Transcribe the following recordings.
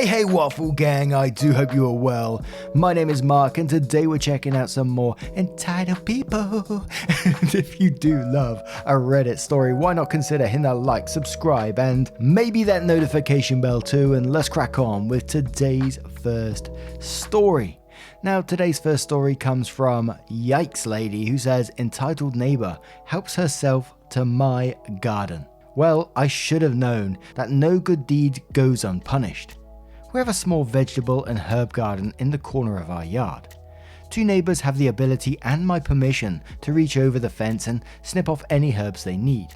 Hey Waffle Gang, I do hope you are well. My name is Mark and today we're checking out some more entitled people. And if you do love a Reddit story, why not consider hitting that like, subscribe and maybe that notification bell too, and let's crack on with today's first story. Now today's first story comes from Yikes Lady, who says entitled neighbor helps herself to my garden. Well, I should have known that no good deed goes unpunished. We have a small vegetable and herb garden in the corner of our yard. Two neighbours have the ability and my permission to reach over the fence and snip off any herbs they need.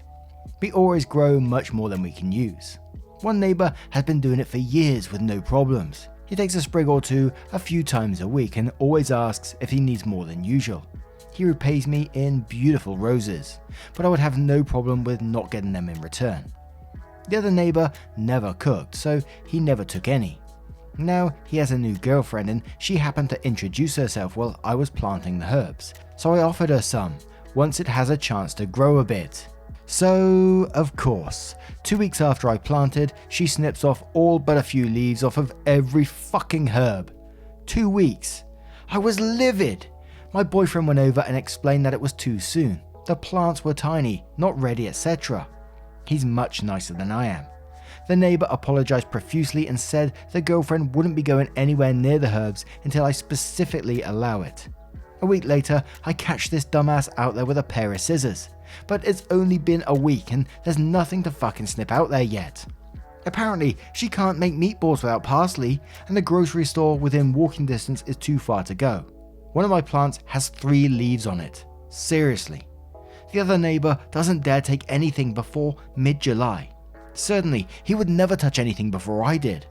We always grow much more than we can use. One neighbour has been doing it for years with no problems. He takes a sprig or two a few times a week and always asks if he needs more than usual. He repays me in beautiful roses, but I would have no problem with not getting them in return. The other neighbour never cooked, so he never took any. Now he has a new girlfriend and she happened to introduce herself while I was planting the herbs, so I offered her some, once it has a chance to grow a bit. So, of course, 2 weeks after I planted, she snips off all but a few leaves off of every fucking herb. 2 weeks. I was livid. My boyfriend went over and explained that it was too soon. The plants were tiny, not ready, etc. He's much nicer than I am. The neighbour apologised profusely and said the girlfriend wouldn't be going anywhere near the herbs until I specifically allow it. A week later, I catch this dumbass out there with a pair of scissors. But it's only been a week and there's nothing to fucking snip out there yet. Apparently, she can't make meatballs without parsley, and the grocery store within walking distance is too far to go. One of my plants has 3 leaves on it. Seriously. The other neighbour doesn't dare take anything before mid-July. Certainly, he would never touch anything before I did.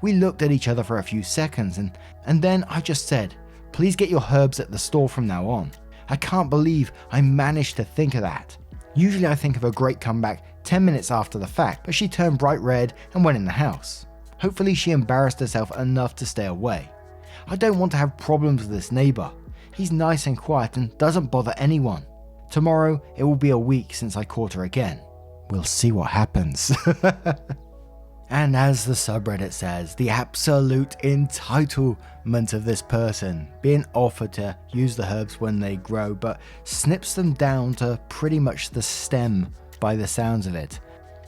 We looked at each other for a few seconds and then I just said, please get your herbs at the store from now on. I can't believe I managed to think of that. Usually I think of a great comeback 10 minutes after the fact, but she turned bright red and went in the house. Hopefully she embarrassed herself enough to stay away. I don't want to have problems with this neighbour. He's nice and quiet and doesn't bother anyone. Tomorrow it will be a week since I caught her again. We'll see what happens. And as the subreddit says, the absolute entitlement of this person being offered to use the herbs when they grow, but snips them down to pretty much the stem by the sounds of it.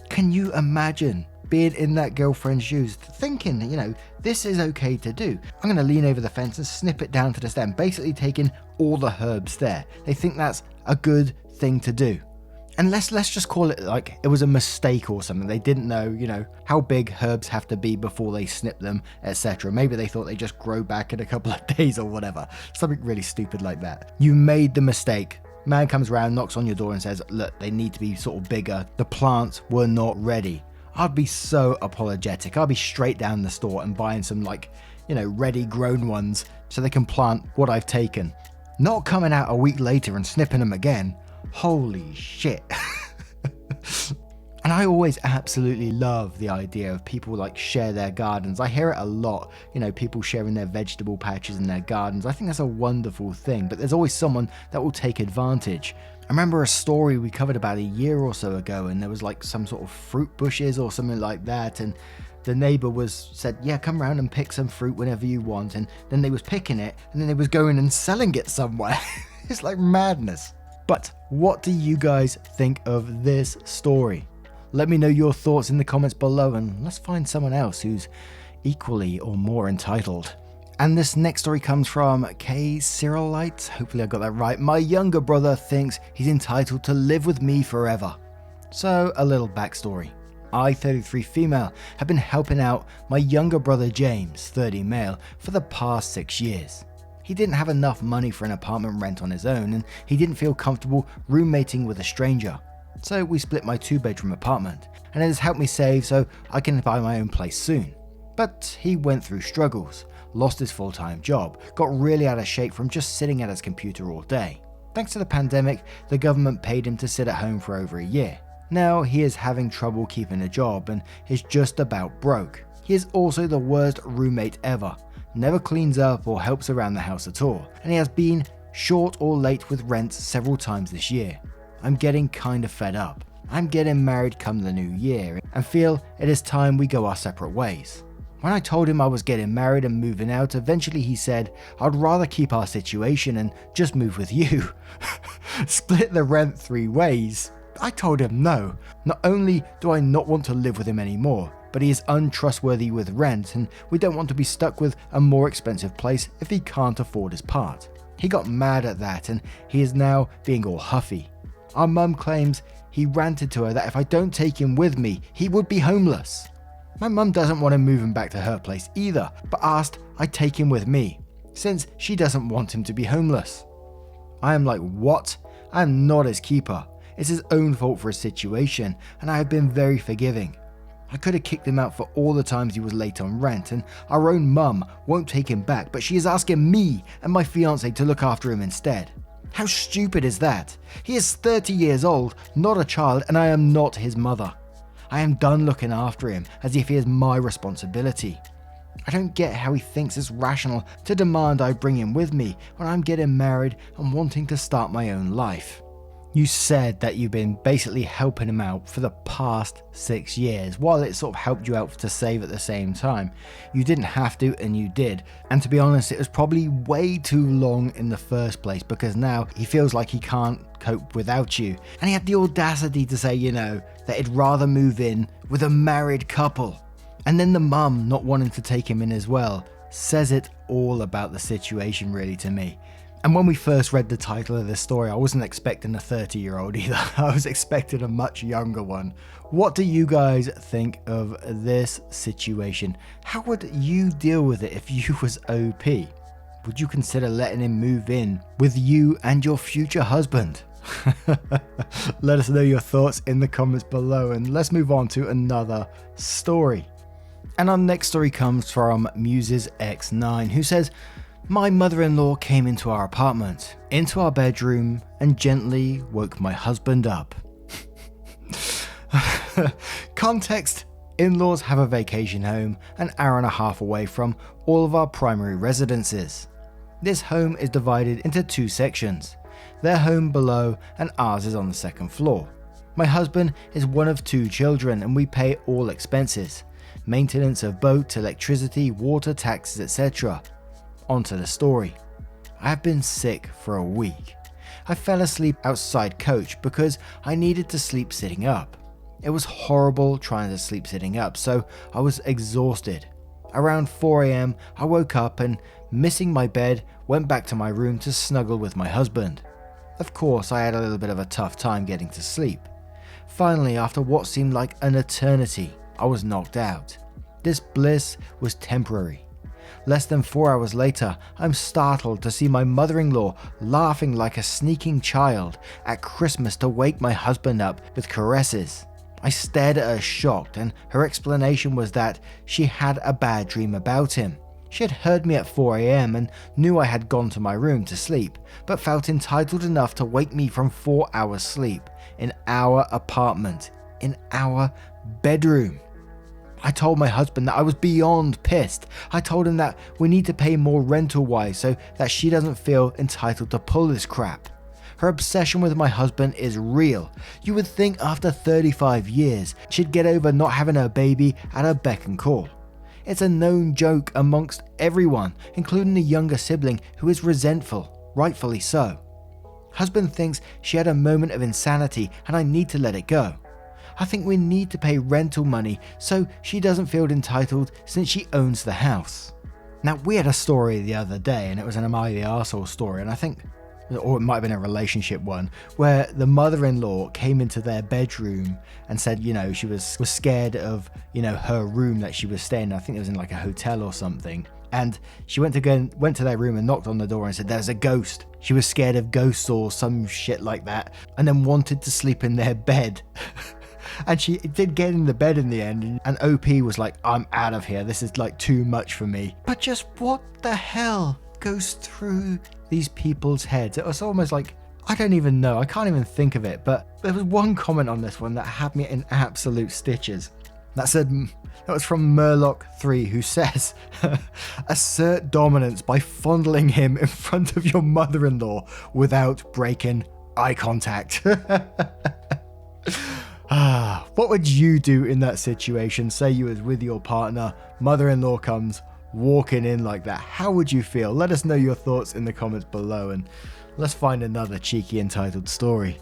Can you imagine being in that girlfriend's shoes, thinking, this is okay to do. I'm going to lean over the fence and snip it down to the stem, basically taking all the herbs there. They think that's a good thing to do. And let's just call it like it was a mistake or something. They didn't know, how big herbs have to be before they snip them, etc. Maybe they thought they just grow back in a couple of days or whatever. Something really stupid like that. You made the mistake. Man comes around, knocks on your door and says, look, they need to be sort of bigger. The plants were not ready. I'd be so apologetic. I'd be straight down the store and buying some ready grown ones so they can plant what I've taken. Not coming out a week later and snipping them again. Holy shit. And I always absolutely love the idea of people share their gardens. I hear it a lot, people sharing their vegetable patches in their gardens. I think that's a wonderful thing, but there's always someone that will take advantage. I remember a story we covered about a year or so ago, and there was some sort of fruit bushes or something like that, and the neighbour said, yeah, come around and pick some fruit whenever you want, and then they was picking it, and then they was going and selling it somewhere. It's like madness. But what do you guys think of this story? Let me know your thoughts in the comments below, and let's find someone else who's equally or more entitled. And this next story comes from K Cyrillite. Hopefully I got that right. My younger brother thinks he's entitled to live with me forever. So a little backstory. I, 33 female, have been helping out my younger brother James, 30 male, for the past 6 years. He didn't have enough money for an apartment rent on his own, and he didn't feel comfortable roommating with a stranger. So we split my 2-bedroom apartment, and it has helped me save so I can buy my own place soon. But he went through struggles, lost his full-time job, got really out of shape from just sitting at his computer all day. Thanks to the pandemic, the government paid him to sit at home for over a year. Now he is having trouble keeping a job and is just about broke. He is also the worst roommate ever. Never cleans up or helps around the house at all, and he has been short or late with rents several times this year. I'm getting kind of fed up. I'm getting married come the new year and feel it is time we go our separate ways. When I told him I was getting married and moving out, eventually he said, "I'd rather keep our situation and just move with you." Split the rent 3 ways. I told him no. Not only do I not want to live with him anymore, but he is untrustworthy with rent and we don't want to be stuck with a more expensive place if he can't afford his part. He got mad at that and he is now being all huffy. Our mum claims he ranted to her that if I don't take him with me, he would be homeless. My mum doesn't want to move him back to her place either, but asked I take him with me, since she doesn't want him to be homeless. I am like, what? I am not his keeper. It's his own fault for his situation, and I have been very forgiving. I could have kicked him out for all the times he was late on rent, and our own mum won't take him back, but she is asking me and my fiancé to look after him instead. How stupid is that? He is 30 years old, not a child, and I am not his mother. I am done looking after him as if he is my responsibility. I don't get how he thinks it's rational to demand I bring him with me when I'm getting married and wanting to start my own life. You said that you've been basically helping him out for the past 6 years, while it sort of helped you out to save at the same time. You didn't have to, and you did. And to be honest, it was probably way too long in the first place, because now he feels like he can't cope without you. And he had the audacity to say, that he'd rather move in with a married couple. And then the mum not wanting to take him in as well says it all about the situation really to me. And when we first read the title of this story, I wasn't expecting a 30-year-old either. I was expecting a much younger one. What do you guys think of this situation? How would you deal with it if you was OP? Would you consider letting him move in with you and your future husband? Let us know your thoughts in the comments below, and let's move on to another story. And our next story comes from Muses X9, who says, "My mother-in-law came into our apartment, into our bedroom, and gently woke my husband up." Context: in-laws have a vacation home an hour and a half away from all of our primary residences. This home is divided into 2 sections. Their home below and ours is on the 2nd floor. My husband is one of 2 children and we pay all expenses. Maintenance of boat, electricity, water, taxes, etc. Onto the story. I have been sick for a week. I fell asleep outside coach because I needed to sleep sitting up. It was horrible trying to sleep sitting up, so I was exhausted. Around 4 AM, I woke up and, missing my bed, went back to my room to snuggle with my husband. Of course, I had a little bit of a tough time getting to sleep. Finally, after what seemed like an eternity, I was knocked out. This bliss was temporary. Less than 4 hours later, I'm startled to see my mother-in-law laughing like a sneaking child at Christmas to wake my husband up with caresses. I stared at her shocked, and her explanation was that she had a bad dream about him. She had heard me at 4 AM and knew I had gone to my room to sleep, but felt entitled enough to wake me from 4 hours sleep in our apartment, in our bedroom. I told my husband that I was beyond pissed. I told him that we need to pay more rental-wise so that she doesn't feel entitled to pull this crap. Her obsession with my husband is real. You would think after 35 years, she'd get over not having her baby at her beck and call. It's a known joke amongst everyone, including the younger sibling who is resentful, rightfully so. Husband thinks she had a moment of insanity and I need to let it go. I think we need to pay rental money so she doesn't feel entitled since she owns the house. Now, we had a story the other day and it was an Am I the Arsehole story, and I think, or it might have been a relationship one, where the mother-in-law came into their bedroom and said, she was scared of, her room that she was staying in. I think it was in like a hotel or something. And she went to their room and knocked on the door and said, "There's a ghost." She was scared of ghosts or some shit like that, and then wanted to sleep in their bed. And she did get in the bed in the end, and OP was like, "I'm out of here. This is like too much for me." But just what the hell goes through these people's heads? It was almost like, I don't even know. I can't even think of it. But there was one comment on this one that had me in absolute stitches. That was from Murloc3, who says, "Assert dominance by fondling him in front of your mother-in-law without breaking eye contact." What would you do in that situation? Say you was with your partner, mother-in-law comes walking in like that. How would you feel? Let us know your thoughts in the comments below, and let's find another cheeky entitled story.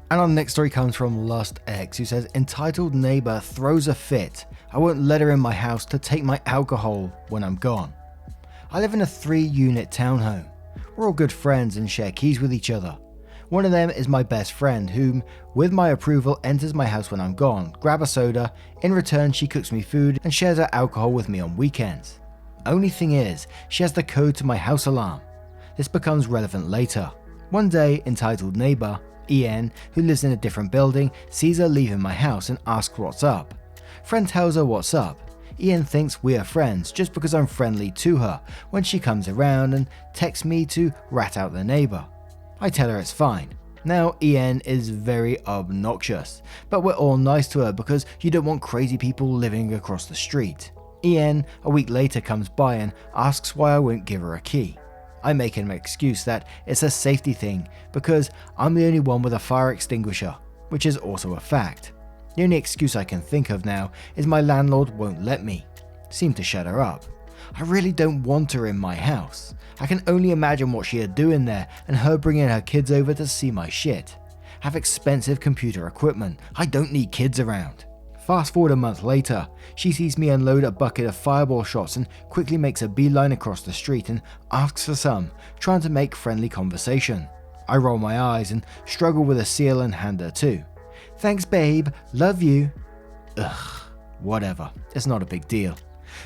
And our next story comes from Lust X, who says, entitled neighbor throws a fit. I won't let her in my house to take my alcohol when I'm gone. I live in a 3-unit townhome. We're all good friends and share keys with each other. One of them is my best friend, whom, with my approval, enters my house when I'm gone, grab a soda. In return, she cooks me food and shares her alcohol with me on weekends. Only thing is, she has the code to my house alarm. This becomes relevant later. One day, entitled neighbor, Ian, who lives in a different building, sees her leaving my house and asks what's up. Friend tells her what's up. Ian thinks we are friends just because I'm friendly to her when she comes around and texts me to rat out the neighbor. I tell her it's fine. Now Ian is very obnoxious, but we're all nice to her because you don't want crazy people living across the street. Ian, a week later, comes by and asks why I won't give her a key. I make him an excuse that it's a safety thing because I'm the only one with a fire extinguisher, which is also a fact. The only excuse I can think of now is my landlord won't let me. Seem to shut her up. I really don't want her in my house. I can only imagine what she'd do in there, and her bringing her kids over to see my shit. Have expensive computer equipment. I don't need kids around. Fast forward a month later, she sees me unload a bucket of fireball shots and quickly makes a beeline across the street and asks for some, trying to make friendly conversation. I roll my eyes and struggle with a seal and hand her two. Thanks babe, love you. Ugh, whatever, it's not a big deal.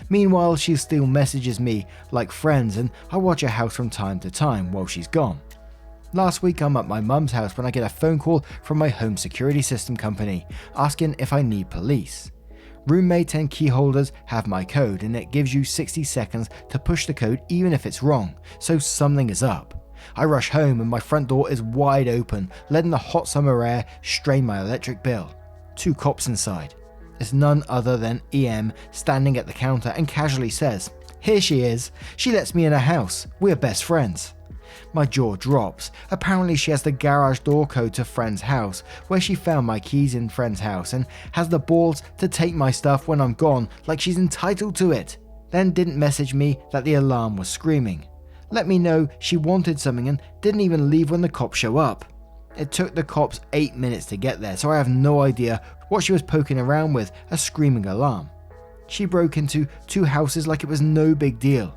Meanwhile, she still messages me like friends and I watch her house from time to time while she's gone. Last week I'm at my mum's house when I get a phone call from my home security system company asking if I need police. Roommate and key holders have my code and it gives you 60 seconds to push the code even if it's wrong, so something is up. I rush home and my front door is wide open, letting the hot summer air strain my electric bill. 2 cops inside. It's none other than EM standing at the counter and casually says, "Here she is. She lets me in her house. We're best friends." My jaw drops. Apparently she has the garage door code to friend's house, where she found my keys in friend's house and has the balls to take my stuff when I'm gone like she's entitled to it. Then didn't message me that the alarm was screaming. Let me know she wanted something and didn't even leave when the cops show up. It took the cops 8 minutes to get there, so I have no idea what she was poking around with, a screaming alarm. She broke into 2 houses like it was no big deal.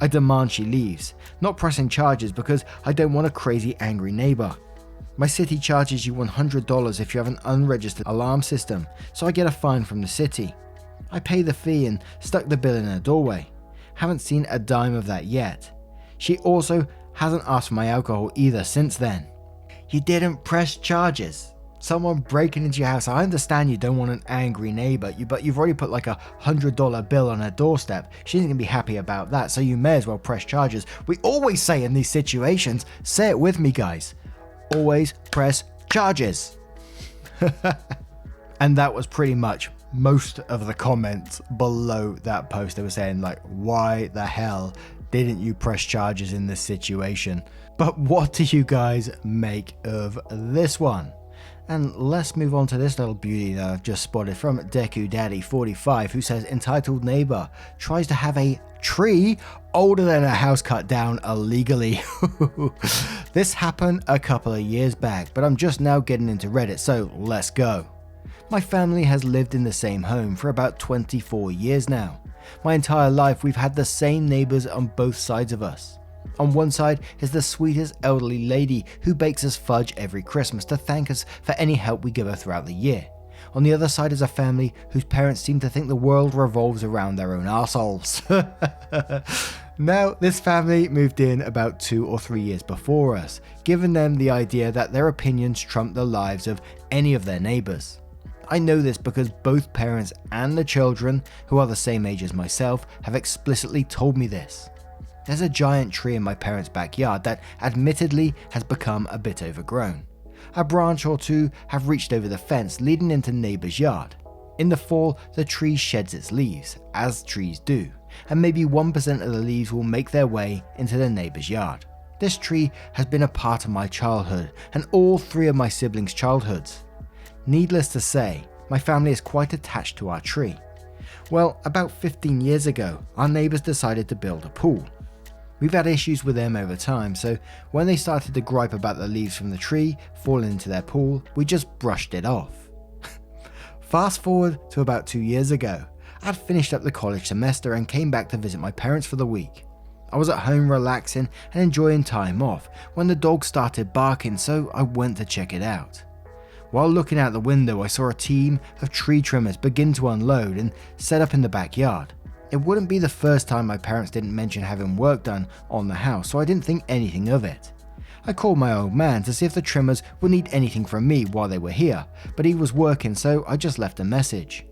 I demand she leaves, not pressing charges because I don't want a crazy angry neighbor. My city charges you $100 if you have an unregistered alarm system, so I get a fine from the city. I pay the fee and stuck the bill in her doorway. Haven't seen a dime of that yet. She also hasn't asked for my alcohol either since then. You didn't press charges. Someone breaking into your house. I understand you don't want an angry neighbor, but you've already put like $100 bill on her doorstep. She isn't gonna be happy about that, so you may as well press charges. We always say in these situations, say it with me guys, always press charges. And that was pretty much most of the comments below that post. They were saying like, why the hell didn't you press charges in this situation? But what do you guys make of this one? And let's move on to this little beauty that I've just spotted from Deku Daddy 45, who says entitled neighbor tries to have a tree older than a house cut down illegally. This happened a couple of years back, but I'm just now getting into Reddit, so let's go. My family has lived in the same home for about 24 years now. My entire life we've had the same neighbors on both sides of us. On one side is the sweetest elderly lady who bakes us fudge every Christmas to thank us for any help we give her throughout the year. On the other side is a family whose parents seem to think the world revolves around their own arseholes. Now, this family moved in about 2 or 3 years before us, giving them the idea that their opinions trump the lives of any of their neighbors. I know this because both parents and the children, who are the same age as myself, have explicitly told me this. There's a giant tree in my parents' backyard that admittedly has become a bit overgrown. A branch or 2 have reached over the fence leading into neighbor's yard. In the fall, the tree sheds its leaves, as trees do, and maybe 1% of the leaves will make their way into the neighbor's yard. This tree has been a part of my childhood and all 3 of my siblings' childhoods. Needless to say, my family is quite attached to our tree. Well, about 15 years ago, our neighbours decided to build a pool. We've had issues with them over time, so when they started to gripe about the leaves from the tree falling into their pool, we just brushed it off. Fast forward to about 2 years ago, I'd finished up the college semester and came back to visit my parents for the week. I was at home relaxing and enjoying time off when the dog started barking, so I went to check it out. While looking out the window, I saw a team of tree trimmers begin to unload and set up in the backyard. It wouldn't be the first time my parents didn't mention having work done on the house, so I didn't think anything of it. I called my old man to see if the trimmers would need anything from me while they were here, but he was working, so I just left a message.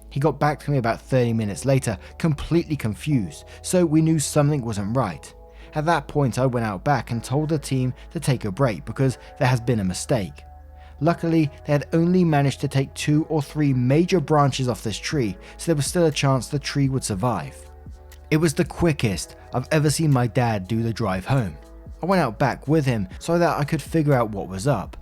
He got back to me about 30 minutes later, completely confused, so we knew something wasn't right. At that point, I went out back and told the team to take a break because there has been a mistake. Luckily, they had only managed to take 2 or 3 major branches off this tree, so there was still a chance the tree would survive. It was the quickest I've ever seen my dad do the drive home. I went out back with him so that I could figure out what was up.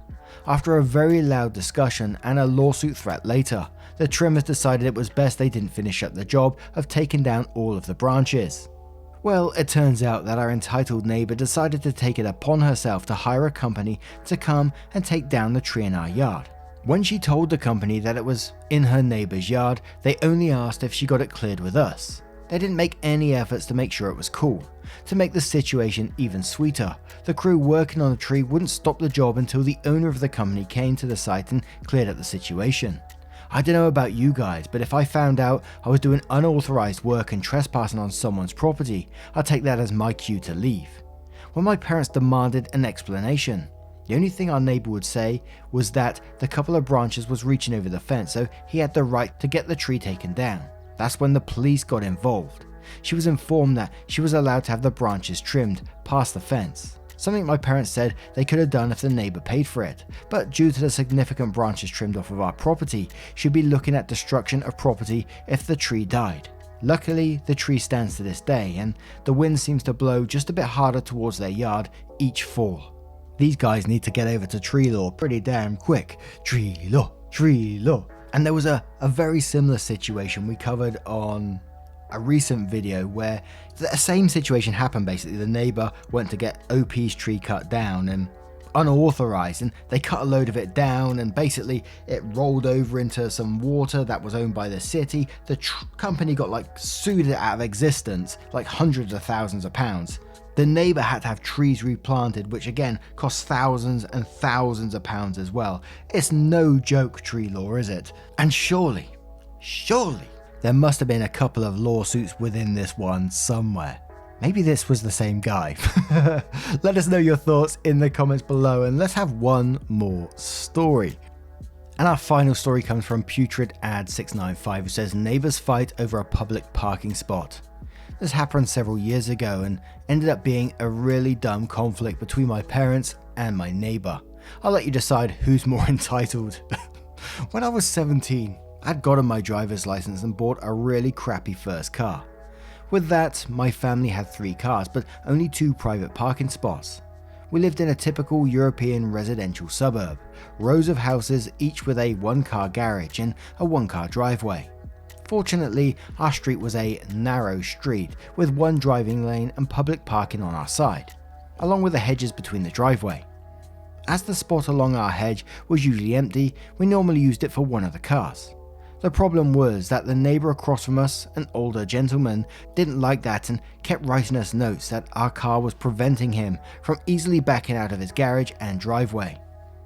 After a very loud discussion and a lawsuit threat later, the trimmers decided it was best they didn't finish up the job of taking down all of the branches. Well, it turns out that our entitled neighbour decided to take it upon herself to hire a company to come and take down the tree in our yard. When she told the company that it was in her neighbour's yard, they only asked if she got it cleared with us. They didn't make any efforts to make sure it was cool. To make the situation even sweeter, the crew working on the tree wouldn't stop the job until the owner of the company came to the site and cleared up the situation. I don't know about you guys, but if I found out I was doing unauthorized work and trespassing on someone's property, I'd take that as my cue to leave. When my parents demanded an explanation, the only thing our neighbor would say was that the couple of branches was reaching over the fence, so he had the right to get the tree taken down. That's when the police got involved. She was informed that she was allowed to have the branches trimmed past the fence. Something my parents said they could have done if the neighbour paid for it, but due to the significant branches trimmed off of our property, she'd be looking at destruction of property if the tree died. Luckily, the tree stands to this day, and the wind seems to blow just a bit harder towards their yard each fall. These guys need to get over to tree law pretty damn quick. Tree law, tree law. And there was a very similar situation we covered on a recent video where the same situation happened. Basically, the neighbor went to get OP's tree cut down and unauthorized, and they cut a load of it down, and basically it rolled over into some water that was owned by the city. The company got sued it out of existence, hundreds of thousands of pounds. The neighbor had to have trees replanted, which again cost thousands and thousands of pounds as well. It's no joke, tree law, is it? And surely there must have been a couple of lawsuits within this one somewhere. Maybe this was the same guy. Let us know your thoughts in the comments below, and let's have one more story. And our final story comes from Putrid Ad 695, who says neighbors fight over a public parking spot. This happened several years ago and ended up being a really dumb conflict between my parents and my neighbor. I'll let you decide who's more entitled. When I was 17, I'd gotten my driver's license and bought a really crappy first car. With that, my family had 3 cars, but only 2 private parking spots. We lived in a typical European residential suburb, rows of houses each with a 1-car garage and a 1-car driveway. Fortunately, our street was a narrow street with 1 driving lane and public parking on our side, along with the hedges between the driveway. As the spot along our hedge was usually empty, we normally used it for one of the cars. The problem was that the neighbour across from us, an older gentleman, didn't like that and kept writing us notes that our car was preventing him from easily backing out of his garage and driveway.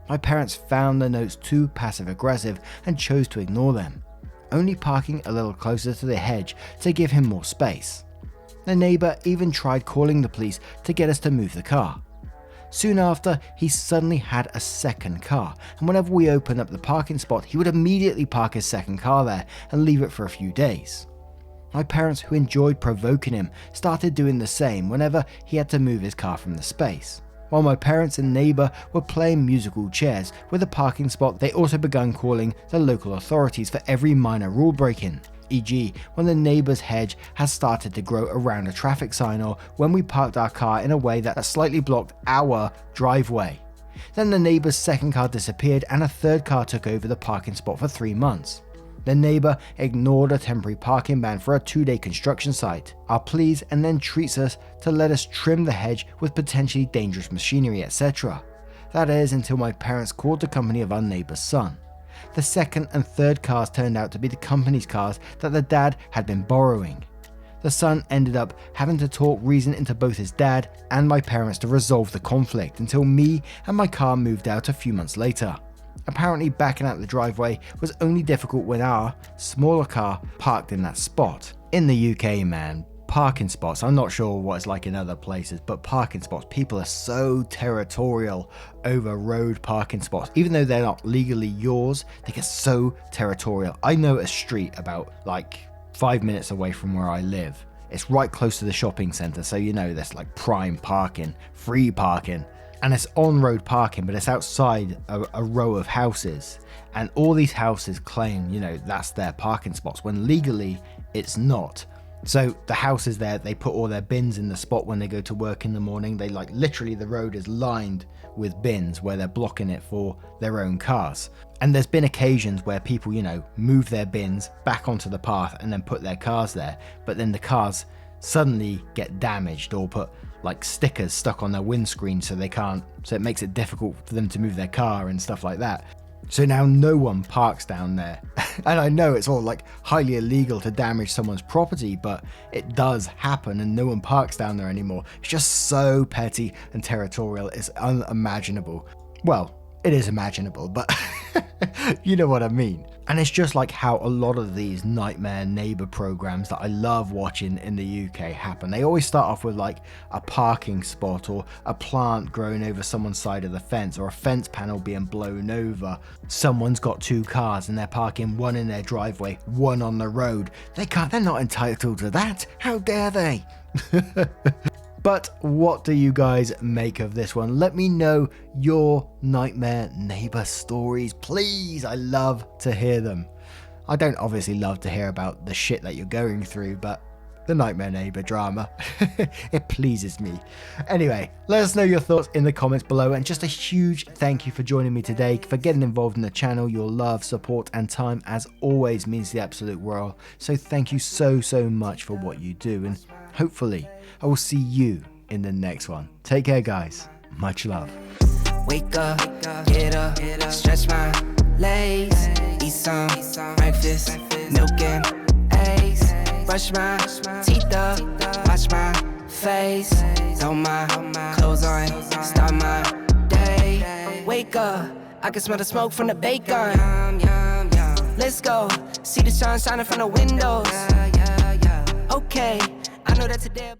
My parents found the notes too passive-aggressive and chose to ignore them, only parking a little closer to the hedge to give him more space. The neighbour even tried calling the police to get us to move the car. Soon after, he suddenly had a second car, and whenever we opened up the parking spot, he would immediately park his second car there and leave it for a few days. My parents, who enjoyed provoking him, started doing the same whenever he had to move his car from the space. While my parents and neighbour were playing musical chairs with the parking spot, they also began calling the local authorities for every minor rule break-in, e.g. when the neighbour's hedge has started to grow around a traffic sign, or when we parked our car in a way that slightly blocked our driveway. Then the neighbour's second car disappeared and a third car took over the parking spot for 3 months. The neighbour ignored a temporary parking ban for a 2-day construction site, our pleas, and then treats us to let us trim the hedge with potentially dangerous machinery, etc. That is until my parents called the company of our neighbour's son. The second and third cars turned out to be the company's cars that the dad had been borrowing. The son ended up having to talk reason into both his dad and my parents to resolve the conflict until me and my car moved out a few months later. Apparently backing out the driveway was only difficult when our smaller car parked in that spot. In the UK, man, parking spots, I'm not sure what it's like in other places, but parking spots, people are so territorial over road parking spots. Even though they're not legally yours, they get so territorial. I know a street about like 5 minutes away from where I live. It's right close to the shopping centre, so you know there's like prime parking, free parking, and it's on-road parking, but it's outside a row of houses, and all these houses claim, you know, that's their parking spots, when legally it's not. So the houses there, they put all their bins in the spot when they go to work in the morning. They like literally the road is lined with bins where they're blocking it for their own cars. And there's been occasions where people, you know, move their bins back onto the path and then put their cars there, but then the cars suddenly get damaged or put like stickers stuck on their windscreen so it makes it difficult for them to move their car and stuff like that. So now no one parks down there. And I know it's all like highly illegal to damage someone's property, but it does happen and no one parks down there anymore. It's just so petty and territorial, it's unimaginable. Well, it is imaginable, but you know what I mean. And it's just like how a lot of these nightmare neighbor programs that I love watching in the UK happen. They always start off with like a parking spot or a plant growing over someone's side of the fence or a fence panel being blown over. Someone's got 2 cars and they're parking one in their driveway, one on the road. They're not entitled to that. How dare they? But what do you guys make of this one? Let me know your nightmare neighbor stories, please. I love to hear them. I don't obviously love to hear about the shit that you're going through, but the nightmare neighbor drama, it pleases me. Anyway, let us know your thoughts in the comments below, and just a huge thank you for joining me today, for getting involved in the channel. Your love, support and time as always means the absolute world. So thank you so much for what you do, and hopefully I will see you in the next one. Take care guys, much love. Wake up, get up, stretch my legs, eat some breakfast, milk and eggs, brush my teeth up, wash my face, throw my clothes on, start my day. Wake up, I can smell the smoke from the bacon. Let's go, see the sun shining from the windows. Okay, I know that today